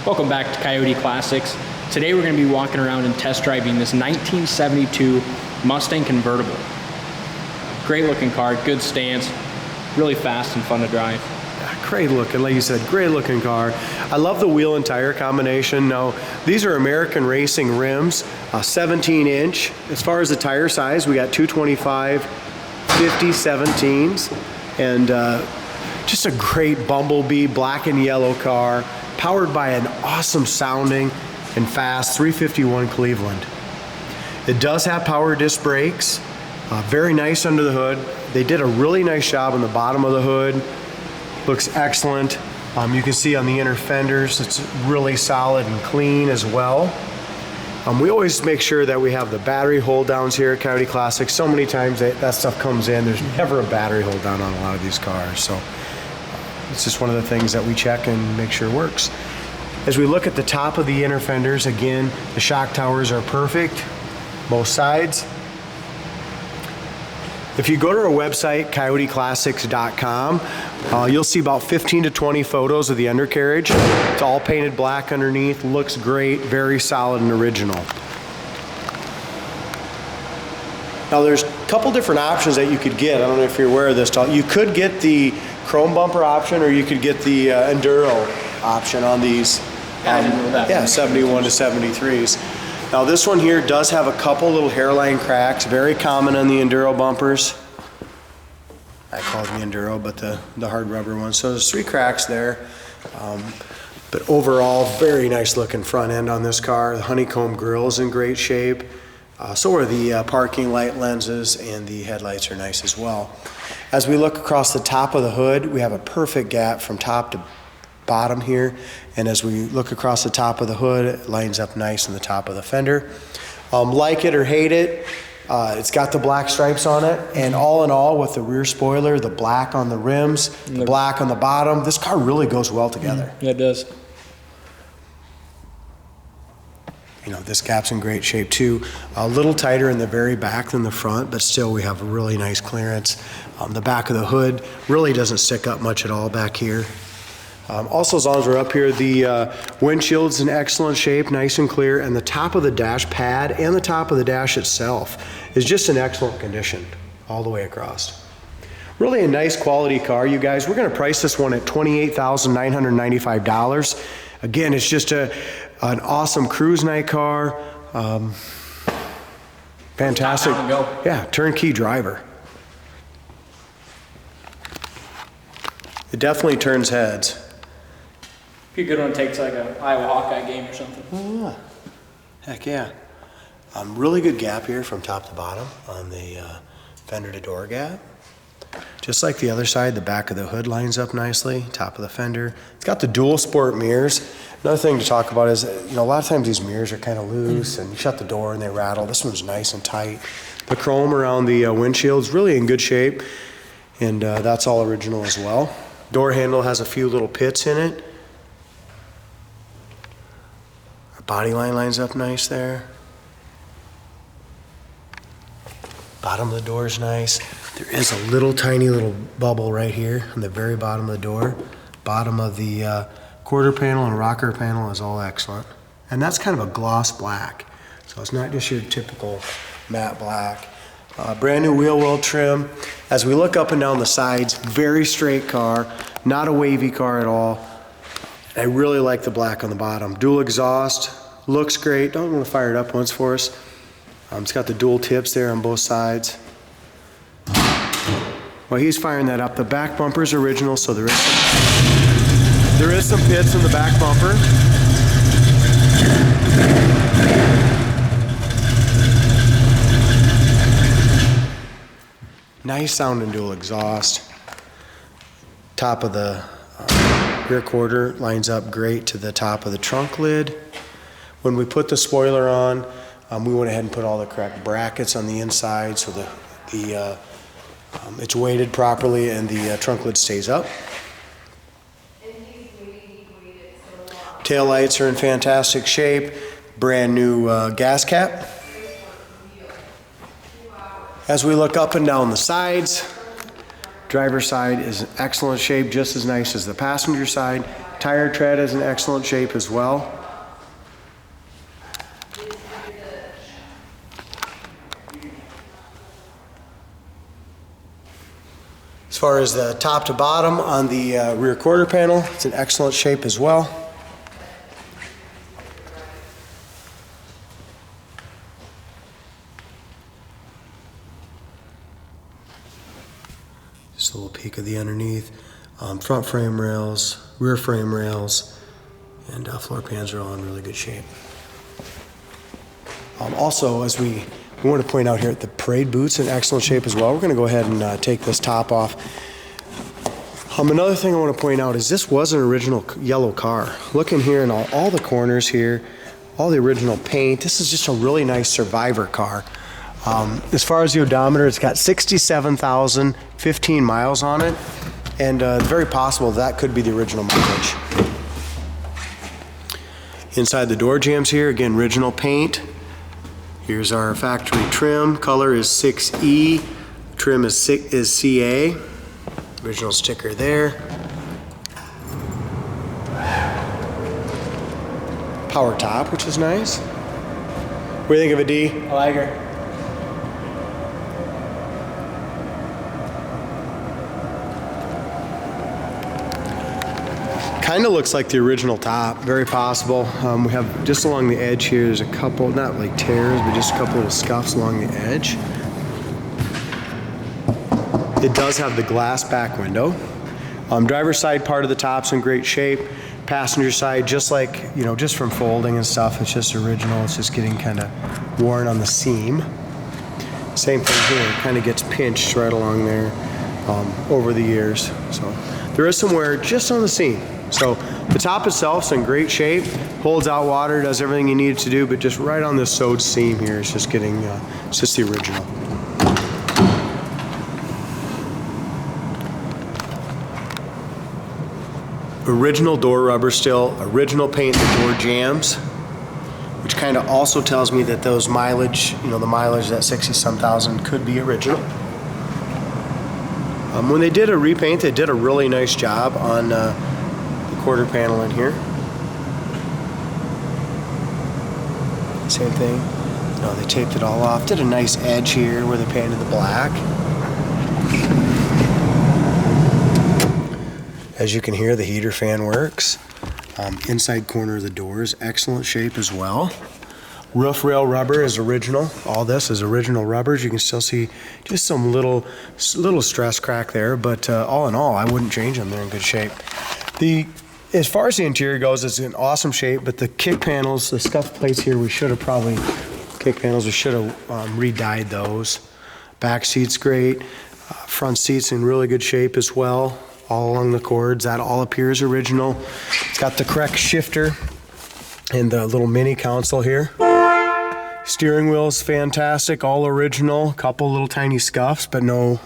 Welcome back to Coyote Classics. Today we're going to be walking around and test driving this 1972 Mustang Convertible. Great looking car, good stance, really fast and fun to drive. Great looking, like you said, great looking car. I love the wheel and tire combination. Now, these are American Racing rims, 17 inch. As far as the tire size, we got 225, 50, 17s, and just a great bumblebee black and yellow car, powered by an awesome sounding and fast 351 Cleveland. It does have power disc brakes, very nice under the hood. They did a really nice job on the bottom of the hood. Looks excellent. You can see on the inner fenders, it's really solid and clean as well. We always make sure that we have the battery hold downs here at Coyote Classics. So many times that stuff comes in, there's never a battery hold down on a lot of these cars. So it's just one of the things that we check and make sure works. As we look at the top of the inner fenders, again, the shock towers are perfect, both sides. If you go to our website, coyoteclassics.com, you'll see about 15 to 20 photos of the undercarriage. It's all painted black underneath, looks great, very solid and original. Now there's a couple different options that you could get. I don't know if you're aware of this. You could get the chrome bumper option, or you could get the Enduro option on these. Yeah, 71 to 73s. Now this one here does have a couple little hairline cracks, very common on the Enduro bumpers. I call them the Enduro, but the hard rubber ones. So there's 3 cracks there. But overall, very nice looking front end on this car. The honeycomb grille is in great shape. So are the parking light lenses, and the headlights are nice as well. As we look across the top of the hood, we have a perfect gap from top to bottom here, and as we look across the top of the hood, it lines up nice in the top of the fender. Like it or hate it, it's got the black stripes on it, and all in all, with the rear spoiler, the black on the rims, the black on the bottom, this car really goes well together. Yeah, it does. You know, this gap's in great shape too. A little tighter in the very back than the front, but still we have a really nice clearance. The back of the hood really doesn't stick up much at all back here. Also, as long as we're up here, the windshield's in excellent shape, nice and clear, and the top of the dash pad and the top of the dash itself is just in excellent condition all the way across. Really a nice quality car, you guys. We're going to price this one at $28,995. Again, it's just an awesome cruise night car. Fantastic. Yeah, turnkey driver. It definitely turns heads. Be a good one to take to like a Iowa Hawkeye game or something. Oh yeah, heck yeah. Really good gap here from top to bottom on the fender to door gap. Just like the other side, the back of the hood lines up nicely, top of the fender. It's got the dual sport mirrors. Another thing to talk about is, you know, a lot of times these mirrors are kind of loose and you shut the door and they rattle. This one's nice and tight. The chrome around the windshield's really in good shape, and that's all original as well. Door handle has a few little pits in it. Our body line lines up nice there. Bottom of the door is nice. There is a little tiny little bubble right here on the very bottom of the door. Bottom of the quarter panel and rocker panel is all excellent. And that's kind of a gloss black. So it's not just your typical matte black. Brand new wheel well trim. As we look up and down the sides, very straight car, not a wavy car at all. I really like the black on the bottom. Dual exhaust, looks great. Don't want to fire it up once for us. It's got the dual tips there on both sides. While he's firing that up, the back bumper is original, so there is some pits in the back bumper. Nice sounding dual exhaust. Top of the rear quarter lines up great to the top of the trunk lid. When we put the spoiler on, we went ahead and put all the correct brackets on the inside so it's weighted properly and the trunk lid stays up. Tail lights are in fantastic shape. Brand new gas cap. As we look up and down the sides, driver's side is in excellent shape, just as nice as the passenger side. Tire tread is in excellent shape as well. As far as the top to bottom on the rear quarter panel, it's in excellent shape as well. Just a little peek of the underneath. Front frame rails, rear frame rails, and floor pans are all in really good shape. Also, as we want to point out here, the parade boots in excellent shape as well. We're going to go ahead and take this top off. Another thing I want to point out is this was an original yellow car. Look in here and all the corners here, all the original paint. This is just a really nice survivor car. As far as the odometer, it's got 67,015 miles on it, and very possible that could be the original mileage. Inside the door jambs here, again, original paint. Here's our factory trim. Color is 6E. Trim is CA. Original sticker there. Power top, which is nice. What do you think of it, D? I like her. Kind of looks like the original top, very possible. We have just along the edge here, there's a couple, not like tears, but just a couple little scuffs along the edge. It does have the glass back window. Driver's side part of the top's in great shape. Passenger side, just like, you know, just from folding and stuff, it's just original. It's just getting kind of worn on the seam. Same thing here, it kind of gets pinched right along there over the years. So there is some wear just on the seam. So the top itself's in great shape, holds out water, does everything you need it to do, but just right on this sewed seam here, it's just getting, it's just the original. Original door rubber still, original paint in the door jambs, which kind of also tells me that those mileage, you know, the mileage, that 60-some thousand could be original. When they did a repaint, they did a really nice job on the quarter panel in here. Same thing. No, they taped it all off. Did a nice edge here where they painted the black. As you can hear, the heater fan works. Inside corner of the door is excellent shape as well. Roof rail rubber is original. All this is original rubbers. You can still see just some little stress crack there, but all in all, I wouldn't change them. They're in good shape. As far as the interior goes, it's in awesome shape, but the kick panels, the scuff plates here, we should have re-dyed those. Back seat's great. Front seat's in really good shape as well. All along the cords, that all appears original. It's got the correct shifter and the little mini console here. Steering wheel is fantastic, all original. Couple little tiny scuffs, but no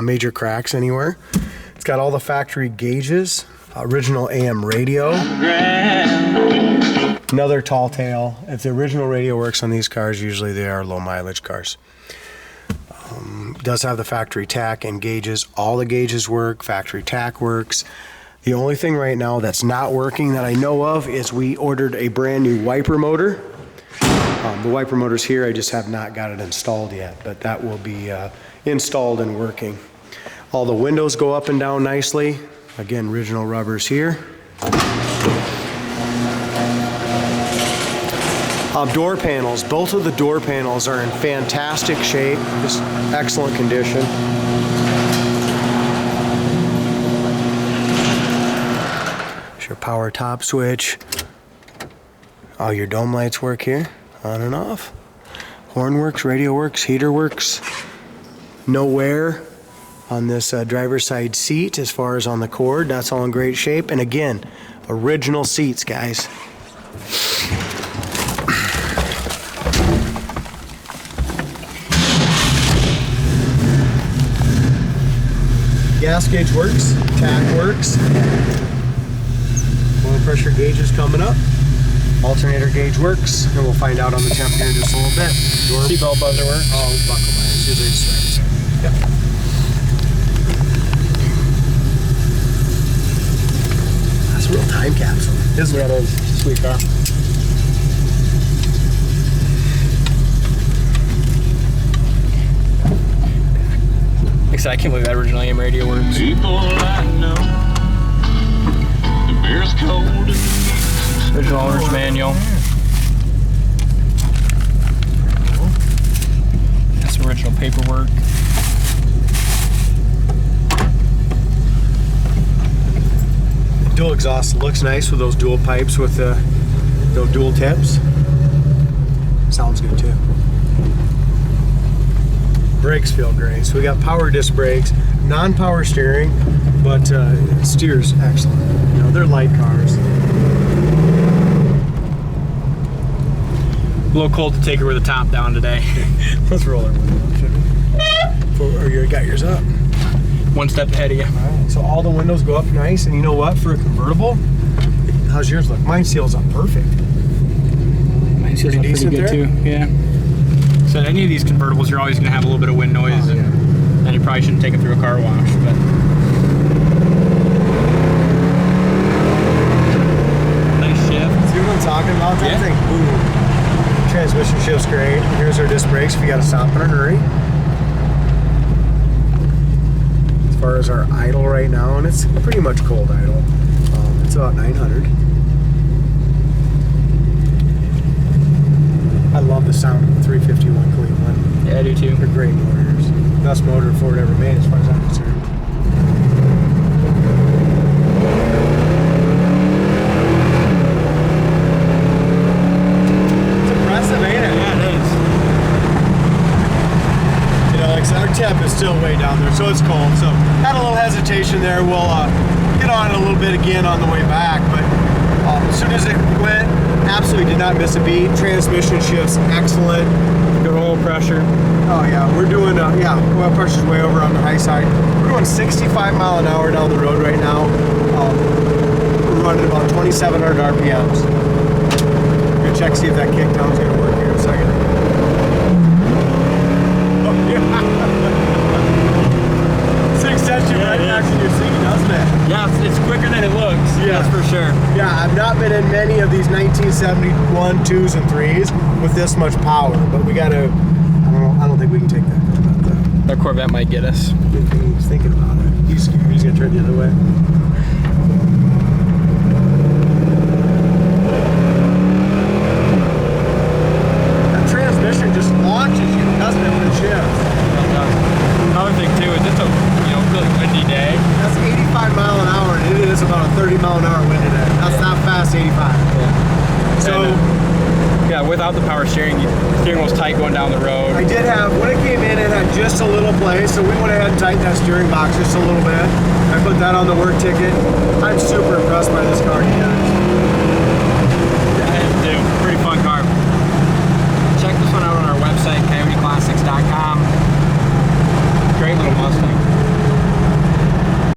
major cracks anywhere. It's got all the factory gauges, original AM radio. Another tall tale. If the original radio works on these cars, usually they are low mileage cars. Does have the factory tack and gauges. All the gauges work, factory tack works. The only thing right now that's not working that I know of is we ordered a brand new wiper motor. The wiper motor's here, I just have not got it installed yet, but that will be installed and working. All the windows go up and down nicely. Again, original rubbers here. Door panels, both of the door panels are in fantastic shape, just excellent condition. There's your power top switch. All your dome lights work here, on and off. Horn works, radio works, heater works. No wear on this driver's side seat as far as on the cord. That's all in great shape. And again, original seats, guys. Gas gauge works, tack works. Oil pressure gauge is coming up. Alternator gauge works, and we'll find out on the temp here in just a little bit. Seatbelt buzzer works. Oh, buckle lines, usually just right. Yep. As It's a real time capsule, isn't it? It is. It's a sweet car. Like I said, I can't believe that original AM radio works. People I know, the beer's cold. Original owner's manual. That's original paperwork. Dual exhaust looks nice with those dual pipes with the dual tips. Sounds good too. Brakes feel great. So we got power disc brakes, non-power steering, but it steers excellent. You know, they're light cars. A little cold to take her with the top down today. Let's roll our window up, should we? Or you got yours up. One step ahead of you. All right, so all the windows go up nice, and you know what? For a convertible, how's yours look? Mine seals up perfect. Mine seals up pretty decent good there? too. Yeah. So any of these convertibles, you're always going to have a little bit of wind noise, Oh, yeah. and you probably shouldn't take them through a car wash. But nice shift. See what I'm talking about? That Yeah. thing, boom. Transmission shift's great. Here's our disc brakes if you got to stop in a hurry. As far as our idle right now, and it's pretty much cold idle. It's about 900. I love the sound of the 351 Cleveland. yeah, I do too. They're great motors. Best motor Ford ever made as far as I'm concerned. It's impressive, ain't it? Yeah, it is. You know, like I said, our temp is still way down there, so it's cold. So had a little hesitation there. We'll get on it a little bit again on the way back, but as soon as it went, absolutely did not miss a beat. Transmission shifts excellent. Good oil pressure. Oh yeah, we're doing oil pressure's way over on the high side. We're doing 65 mile an hour down the road right now. We're running about 2,700 RPMs. Gonna check see if that kickdown's gonna work here in a second. Oh yeah. Six sets you right back in your seat, doesn't it? Yeah, it's quicker than it looks. Yeah. That's for sure. Yeah, I've not been in many of these 1971 2s and 3s with this much power, but we gotta, I don't think we can take that Corvette though. That Corvette might get us. He's thinking about it. He's scared. He's gonna turn the other way. That transmission just launches you, doesn't it, when it shifts? Another thing too is it's a really windy day. That's 85 mile an hour, and it is about a 30 mile an hour wind today. That's not fast, 85. So, yeah, without the power steering, the steering wheel's tight going down the road. I did have, when it came in, it had just a little play, so we went ahead and tightened that steering box just a little bit. I put that on the work ticket. I'm so